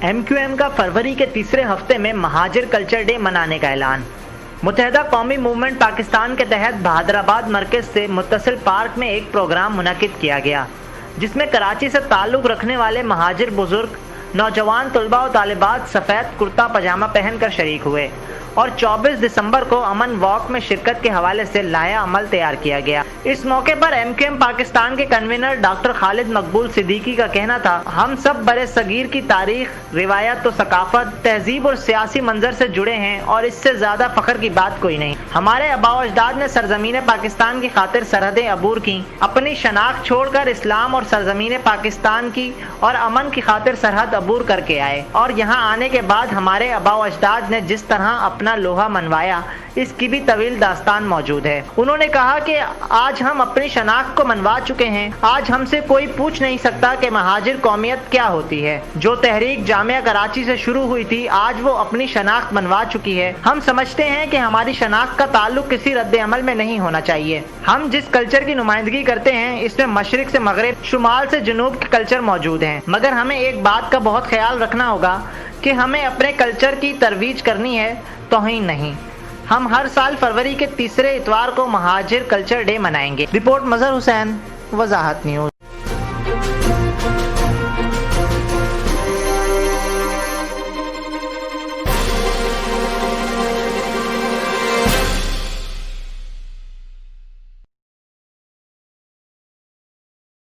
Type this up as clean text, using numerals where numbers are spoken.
MQM کا फरवरी के तीसरे हफ्ते में महाजिर कल्चर डे मनाने का ऐलान। मुत्तहिदा कौमी मूवमेंट पाकिस्तान के तहत बहादुराबाद मरकज से मुत्तसिल पार्क में एक प्रोग्राम मुनक्किद किया गया, जिसमें कराची से ताल्लुक़ रखने वाले महाजिर बुजुर्ग, नौजवान तलबा और तालिबात सफ़ेद कुर्ता पजामा पहनकर शरीक हुए और 24 दिसंबर को अमन वॉक में शिरकत के हवाले से लाया अमल तैयार किया गया। इस मौके पर MQM पाकिस्तान के कन्वीनर डॉक्टर खालिद मकबूल सिद्दीकी का कहना था, हम सब बरे सगीर की तारीख, रिवायत और सकाफत, तहजीब और सियासी मंजर से जुड़े हैं और इससे ज़्यादा फ़ख्र की बात कोई नहीं। हमारे आबाओ अजदाद ने सरजमीन पाकिस्तान की खातिर सरहदें अबूर की, अपनी शनाख्त छोड़कर इस्लाम और सरजमीन पाकिस्तान की और अमन की खातिर सरहद अबूर करके आए और यहाँ आने के बाद हमारे आबाओ अजदाद ने जिस तरह अपना लोहा मनवाया, इसकी भी तवील दास्तान मौजूद है। उन्होंने कहा कि आज हम अपनी शनाख्त को मनवा चुके हैं। आज हमसे कोई पूछ नहीं सकता कि महाजिर कौमियत क्या होती है। जो तहरीक जामिया कराची से शुरू हुई थी, आज वो अपनी शनाख्त मनवा चुकी है। हम समझते हैं कि हमारी शनाख्त का ताल्लुक किसी रद्द अमल में नहीं होना चाहिए। हम जिस कल्चर की नुमाइंदगी करते हैं, इसमें मशरिक से मगरिब, शुमाल से जुनूब के कल्चर मौजूद हैं, मगर हमें एक बात का बहुत ख्याल रखना होगा कि हमें अपने कल्चर की तरवीज करनी है, तौहीन नहीं। हम हर साल फरवरी के तीसरे इतवार को महाजिर कल्चर डे मनाएंगे। रिपोर्ट मजहर हुसैन, वजाहत न्यूज़।